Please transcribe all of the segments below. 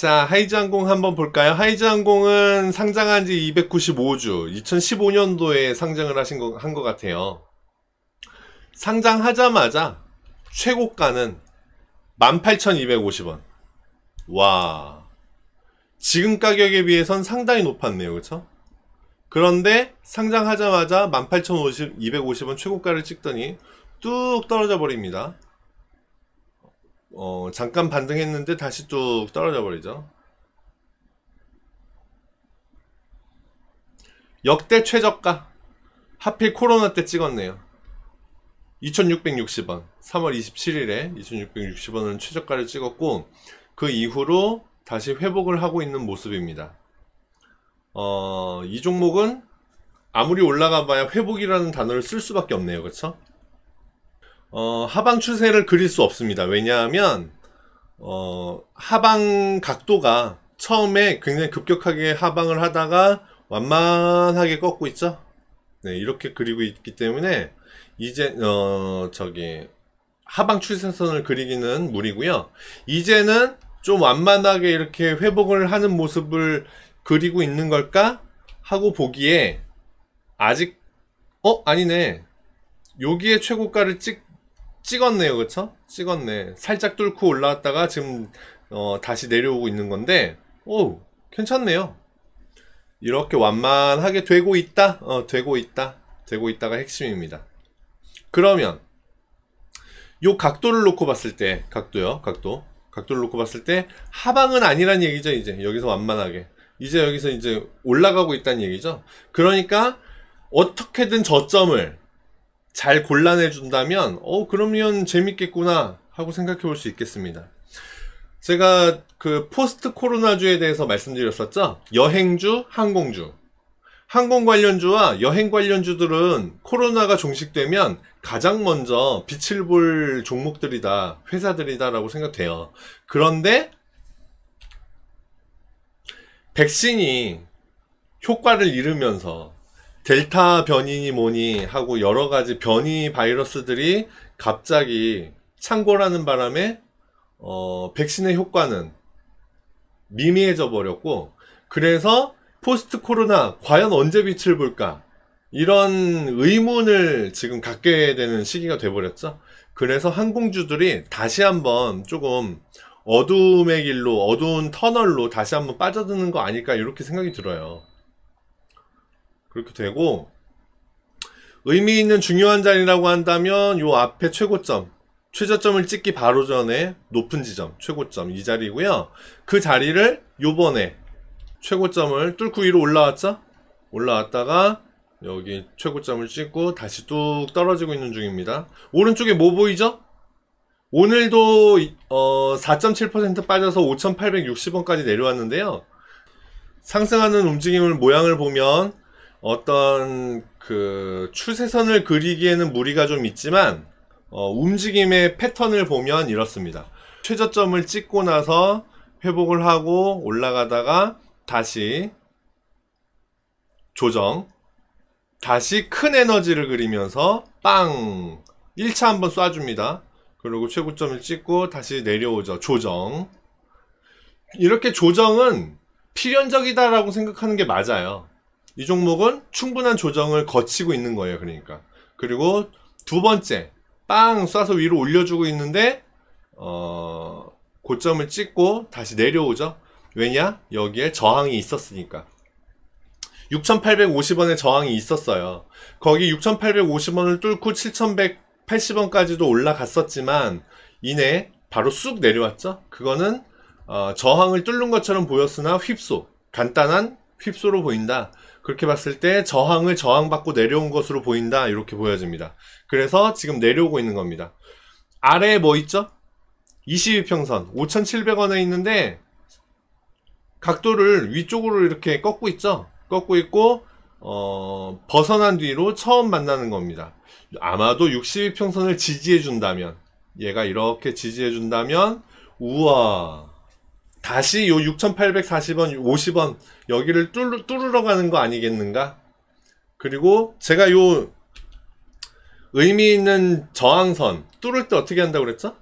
자, 하이즈항공 한번 볼까요? 하이즈항공은 상장한 지 295주, 2015년도에 상장을 한 것 같아요. 상장하자마자 최고가는 18,250원. 와, 지금 가격에 비해선 상당히 높았네요. 그쵸? 그런데 상장하자마자 18,250원 최고가를 찍더니 뚝 떨어져 버립니다. 잠깐 반등했는데 다시 뚝 떨어져 버리죠. 역대 최저가. 하필 코로나 때 찍었네요. 2660원. 3월 27일에 2660원은 최저가를 찍었고, 그 이후로 다시 회복을 하고 있는 모습입니다. 이 종목은 아무리 올라가 봐야 회복이라는 단어를 쓸 수밖에 없네요. 그쵸? 하방 추세를 그릴 수 없습니다. 왜냐하면 하방 각도가 처음에 굉장히 급격하게 하방을 하다가 완만하게 꺾고 있죠. 네, 이렇게 그리고 있기 때문에 이제 하방 추세선을 그리기는 무리고요. 이제는 좀 완만하게 이렇게 회복을 하는 모습을 그리고 있는 걸까 하고 보기에 아직 아니네. 여기에 최고가를 찍었네요. 그쵸? 찍었네. 살짝 뚫고 올라왔다가 지금 다시 내려오고 있는 건데, 오, 괜찮네요. 이렇게 완만하게 되고 있다. 되고 있다가 핵심입니다. 그러면 요 각도를 놓고 봤을 때, 각도를 놓고 봤을 때 하방은 아니란 얘기죠. 이제 여기서 완만하게 여기서 이제 올라가고 있다는 얘기죠. 그러니까 어떻게든 저점을 잘 골라내 준다면 그러면 재밌겠구나 하고 생각해 볼 수 있겠습니다. 제가 그 포스트 코로나주에 대해서 말씀드렸었죠. 여행주, 항공주. 항공 관련주와 여행 관련주들은 코로나가 종식되면 가장 먼저 빛을 볼 종목들이다, 회사들이다 라고 생각돼요. 그런데 백신이 효과를 잃으면서 델타 변이니 뭐니 하고 여러가지 변이 바이러스들이 갑자기 창궐하는 바람에 백신의 효과는 미미해져 버렸고, 그래서 포스트 코로나 과연 언제 빛을 볼까 이런 의문을 지금 갖게 되는 시기가 돼버렸죠. 그래서 항공주들이 다시 한번 조금 어둠의 길로, 어두운 터널로 다시 한번 빠져드는 거 아닐까 이렇게 생각이 들어요. 그렇게 되고, 의미 있는 중요한 자리라고 한다면 요 앞에 최저점을 찍기 바로 전에 높은 지점, 최고점 이 자리고요. 그 자리를 요번에 최고점을 뚫고 위로 올라왔죠? 올라왔다가 여기 최고점을 찍고 다시 뚝 떨어지고 있는 중입니다. 오른쪽에 뭐 보이죠? 오늘도 4.7% 빠져서 5,860원까지 내려왔는데요. 상승하는 움직임을 모양을 보면 어떤 그 추세선을 그리기에는 무리가 좀 있지만 움직임의 패턴을 보면 이렇습니다. 최저점을 찍고 나서 회복을 하고 올라가다가 다시 조정, 다시 큰 에너지를 그리면서 빵 1차 한번 쏴줍니다. 그리고 최고점을 찍고 다시 내려오죠. 조정. 이렇게 조정은 필연적이다라고 생각하는 게 맞아요. 이 종목은 충분한 조정을 거치고 있는 거예요. 그러니까. 그리고 두 번째 빵 쏴서 위로 올려주고 있는데 고점을 찍고 다시 내려오죠. 왜냐? 여기에 저항이 있었으니까. 6,850원에 저항이 있었어요. 거기 6,850원을 뚫고 7,180원까지도 올라갔었지만 이내 바로 쑥 내려왔죠. 그거는 저항을 뚫는 것처럼 보였으나 휩소, 간단한 휩소로 보인다. 그렇게 봤을 때 저항을 저항받고 내려온 것으로 보인다. 이렇게 보여집니다. 그래서 지금 내려오고 있는 겁니다. 아래에 뭐 있죠? 22평선 5,700원에 있는데 각도를 위쪽으로 이렇게 꺾고 있죠. 꺾고 있고 벗어난 뒤로 처음 만나는 겁니다. 아마도 62평선을 지지해 준다면, 얘가 이렇게 지지해 준다면, 우와, 다시 요 6,840원 50원 여기를 뚫으러 가는 거 아니겠는가. 그리고 제가 요 의미 있는 저항선 뚫을 때 어떻게 한다고 그랬죠?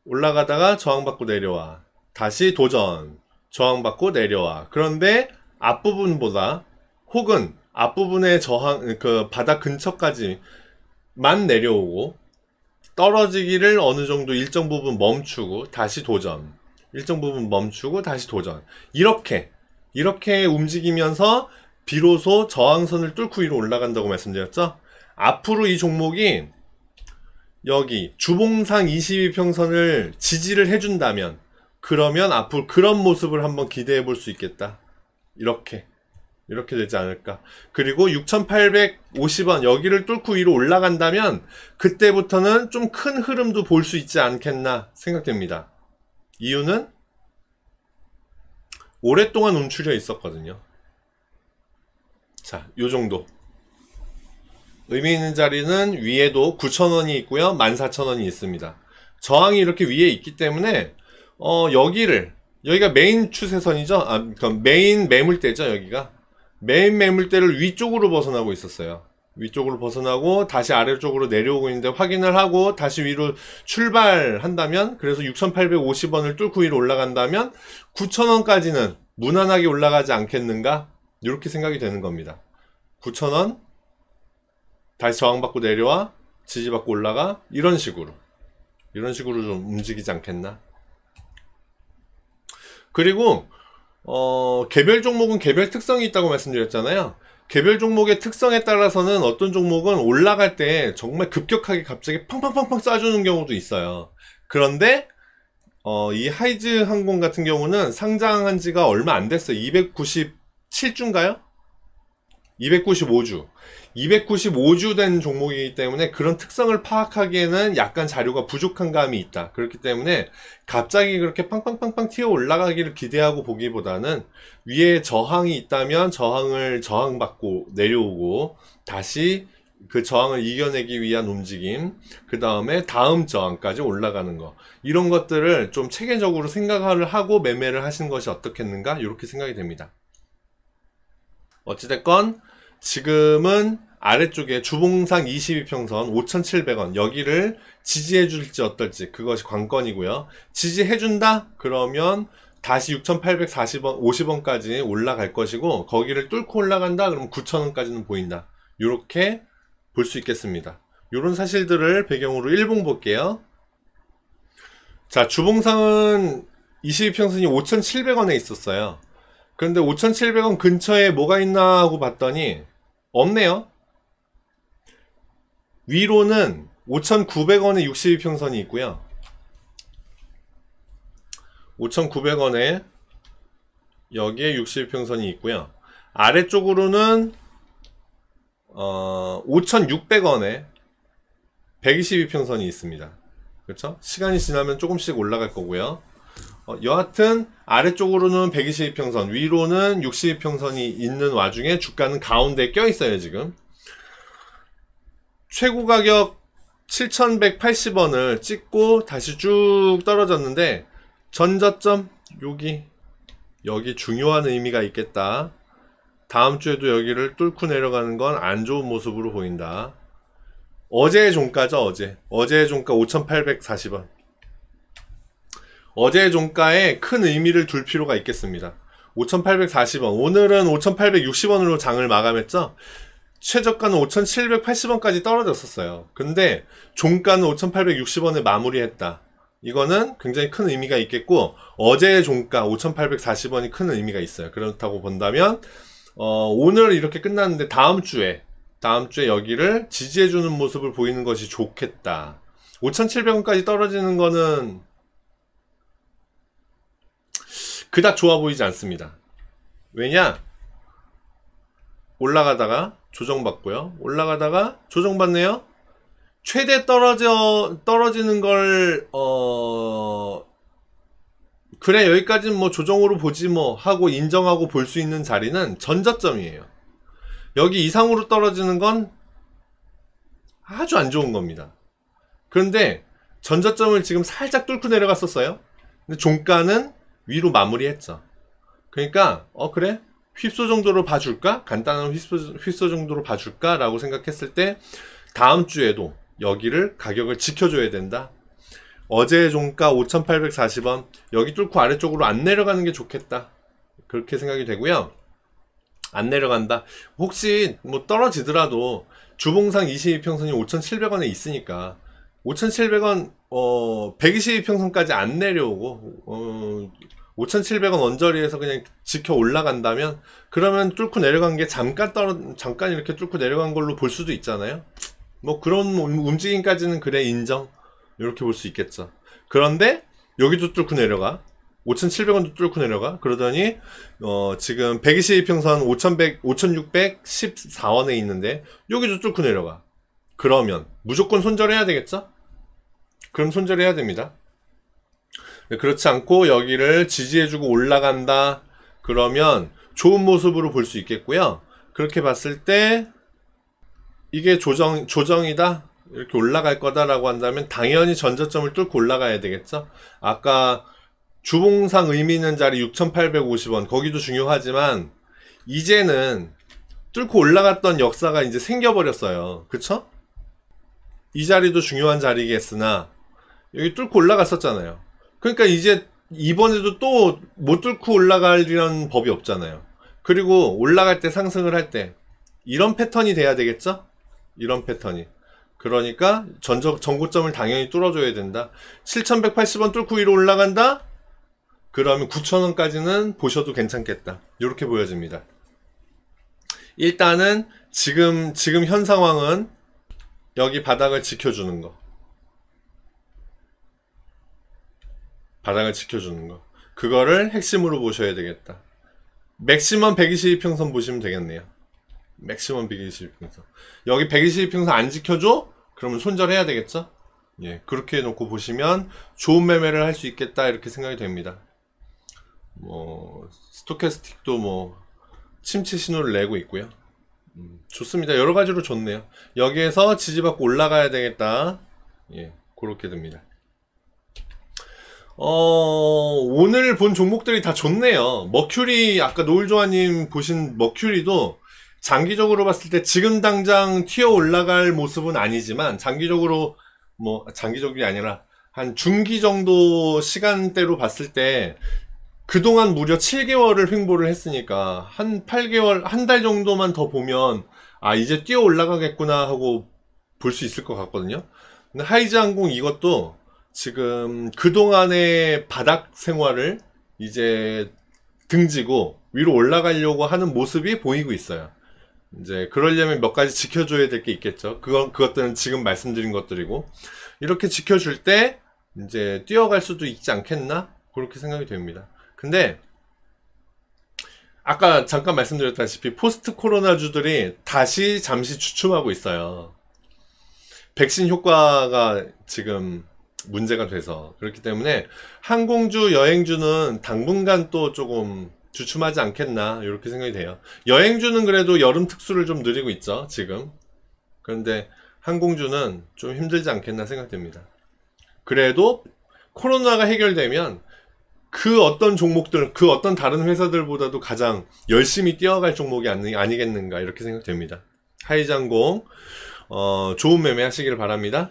올라가다가 저항받고 내려와, 다시 도전, 저항받고 내려와. 그런데 앞부분보다 혹은 앞부분의 저항, 그 바닥 근처까지만 내려오고 떨어지기를 어느 정도 일정 부분 멈추고 다시 도전. 일정 부분 멈추고 다시 도전. 이렇게 움직이면서 비로소 저항선을 뚫고 위로 올라간다고 말씀드렸죠. 앞으로 이 종목이 여기 주봉상 22평선을 지지를 해준다면, 그러면 앞으로 그런 모습을 한번 기대해 볼 수 있겠다. 이렇게 되지 않을까. 그리고 6,850원 여기를 뚫고 위로 올라간다면 그때부터는 좀 큰 흐름도 볼 수 있지 않겠나 생각됩니다. 이유는 오랫동안 움츠려 있었거든요. 자, 요 정도. 의미 있는 자리는 위에도 9,000원이 있고요. 14,000원이 있습니다. 저항이 이렇게 위에 있기 때문에 여기가 메인 추세선이죠. 그러니까 메인 매물대죠. 여기가 메인 매물대를 위쪽으로 벗어나고 있었어요. 위쪽으로 벗어나고 다시 아래쪽으로 내려오고 있는데, 확인을 하고 다시 위로 출발한다면, 그래서 6,850원을 뚫고 위로 올라간다면 9,000원까지는 무난하게 올라가지 않겠는가, 이렇게 생각이 되는 겁니다. 9,000원 다시 저항받고 내려와 지지받고 올라가, 이런 식으로 좀 움직이지 않겠나. 그리고 개별 종목은 개별 특성이 있다고 말씀드렸잖아요. 개별 종목의 특성에 따라서는 어떤 종목은 올라갈 때 정말 급격하게 갑자기 팡팡팡팡 쏴주는 경우도 있어요. 그런데 이 하이즈 항공 같은 경우는 상장한 지가 얼마 안 됐어요. 297주인가요? 295주 295주 된 종목이기 때문에 그런 특성을 파악하기에는 약간 자료가 부족한 감이 있다. 그렇기 때문에 갑자기 그렇게 팡팡팡팡 튀어 올라가기를 기대하고 보기보다는 위에 저항이 있다면 저항을 저항받고 내려오고 다시 그 저항을 이겨내기 위한 움직임, 그 다음에 다음 저항까지 올라가는 거, 이런 것들을 좀 체계적으로 생각을 하고 매매를 하시는 것이 어떻겠는가, 이렇게 생각이 됩니다. 어찌됐건 지금은 아래쪽에 주봉상 22평선 5,700원 여기를 지지해 줄지 어떨지, 그것이 관건이고요. 지지해준다? 그러면 다시 6,840원 50원까지 올라갈 것이고, 거기를 뚫고 올라간다? 그러면 9,000원까지는 보인다. 이렇게 볼 수 있겠습니다. 이런 사실들을 배경으로 일봉 볼게요. 자, 주봉상은 22평선이 5,700원에 있었어요. 그런데 5,700원 근처에 뭐가 있나 하고 봤더니 없네요. 위로는 5,900원에 62평선이 있고요. 5,900원에 여기에 62평선이 있고요. 아래쪽으로는 5,600원에 122평선이 있습니다. 그렇죠? 시간이 지나면 조금씩 올라갈 거고요. 여하튼 아래쪽으로는 122평선, 위로는 62평선이 있는 와중에 주가는 가운데에 껴있어요. 지금 최고 가격 7,180원을 찍고 다시 쭉 떨어졌는데, 전저점 여기 중요한 의미가 있겠다. 다음 주에도 여기를 뚫고 내려가는 건 안 좋은 모습으로 보인다. 어제의 종가죠. 어제의 종가 5,840원. 어제의 종가에 큰 의미를 둘 필요가 있겠습니다. 5,840원. 오늘은 5,860원으로 장을 마감했죠. 최저가는 5,780원까지 떨어졌었어요. 근데 종가는 5,860원에 마무리했다. 이거는 굉장히 큰 의미가 있겠고, 어제의 종가 5,840원이 큰 의미가 있어요. 그렇다고 본다면 오늘 이렇게 끝났는데 다음 주에 여기를 지지해주는 모습을 보이는 것이 좋겠다. 5,700원까지 떨어지는 거는 그닥 좋아 보이지 않습니다. 왜냐? 올라가다가 조정받고요. 올라가다가 조정받네요. 최대 떨어지는 걸 그래 여기까지는 뭐 조정으로 보지 뭐 하고 인정하고 볼 수 있는 자리는 전저점이에요. 여기 이상으로 떨어지는 건 아주 안 좋은 겁니다. 그런데 전저점을 지금 살짝 뚫고 내려갔었어요. 근데 종가는 위로 마무리했죠. 그러니까 그래? 휩소 정도로 봐줄까? 간단한 휩소 정도로 봐줄까? 라고 생각했을 때 다음 주에도 여기를 가격을 지켜줘야 된다. 어제 종가 5,840원 여기 뚫고 아래쪽으로 안 내려가는 게 좋겠다, 그렇게 생각이 되고요. 안 내려간다, 혹시 뭐 떨어지더라도 주봉상 22평선이 5,700원에 있으니까 5,700원 122평선까지 안 내려오고 5,700원 언저리에서 그냥 지켜 올라간다면, 그러면 뚫고 내려간 게 잠깐 이렇게 뚫고 내려간 걸로 볼 수도 있잖아요. 뭐 그런 움직임까지는 그래 인정, 이렇게 볼 수 있겠죠. 그런데 여기도 뚫고 내려가, 5,700원도 뚫고 내려가, 그러더니 지금 122평선 5,614원에 있는데 여기도 뚫고 내려가. 그러면 무조건 손절해야 되겠죠? 그럼 손절해야 됩니다. 그렇지 않고 여기를 지지해주고 올라간다, 그러면 좋은 모습으로 볼 수 있겠고요. 그렇게 봤을 때 이게 조정이다, 이렇게 올라갈 거다라고 한다면 당연히 전저점을 뚫고 올라가야 되겠죠. 아까 주봉상 의미 있는 자리 6,850원 거기도 중요하지만 이제는 뚫고 올라갔던 역사가 이제 생겨버렸어요. 그쵸? 이 자리도 중요한 자리겠으나 여기 뚫고 올라갔었잖아요. 그러니까 이제 이번에도 또 못 뚫고 올라가리라는 법이 없잖아요. 그리고 올라갈 때, 상승을 할 때 이런 패턴이 돼야 되겠죠? 이런 패턴이. 그러니까 전고점을 당연히 뚫어줘야 된다. 7,180원 뚫고 위로 올라간다? 그러면 9,000원까지는 보셔도 괜찮겠다, 이렇게 보여집니다. 일단은 지금 현 상황은 여기 바닥을 지켜주는 거, 바닥을 지켜주는 거, 그거를 핵심으로 보셔야 되겠다. 맥시멈 122평선 보시면 되겠네요. 맥시멈 122평선. 여기 122평선 안 지켜줘? 그러면 손절해야 되겠죠? 예, 그렇게 해놓고 보시면 좋은 매매를 할 수 있겠다, 이렇게 생각이 됩니다. 스토캐스틱도 침체 신호를 내고 있고요. 좋습니다. 여러 가지로 좋네요. 여기에서 지지받고 올라가야 되겠다. 예, 그렇게 됩니다. 오늘 본 종목들이 다 좋네요. 머큐리, 아까 노을조아님 보신 머큐리도 장기적으로 봤을 때 지금 당장 튀어 올라갈 모습은 아니지만, 장기적으로, 장기적이 아니라 한 중기 정도 시간대로 봤을 때 그동안 무려 7개월을 횡보를 했으니까 한 8개월, 한 달 정도만 더 보면 이제 뛰어 올라가겠구나 하고 볼 수 있을 것 같거든요. 근데 하이즈항공 이것도 지금 그동안의 바닥 생활을 이제 등지고 위로 올라가려고 하는 모습이 보이고 있어요. 이제 그러려면 몇 가지 지켜줘야 될 게 있겠죠. 그것들은 지금 말씀드린 것들이고, 이렇게 지켜줄 때 이제 뛰어갈 수도 있지 않겠나, 그렇게 생각이 됩니다. 근데 아까 잠깐 말씀드렸다시피 포스트 코로나주들이 다시 잠시 주춤하고 있어요. 백신 효과가 지금 문제가 돼서. 그렇기 때문에 항공주, 여행주는 당분간 또 조금 주춤하지 않겠나, 이렇게 생각이 돼요. 여행주는 그래도 여름 특수를 좀 누리고 있죠, 지금. 그런데 항공주는 좀 힘들지 않겠나 생각됩니다. 그래도 코로나가 해결되면 그 어떤 종목들, 그 어떤 다른 회사들보다도 가장 열심히 뛰어갈 종목이 아니겠는가, 이렇게 생각됩니다. 하이장공 좋은 매매 하시길 바랍니다.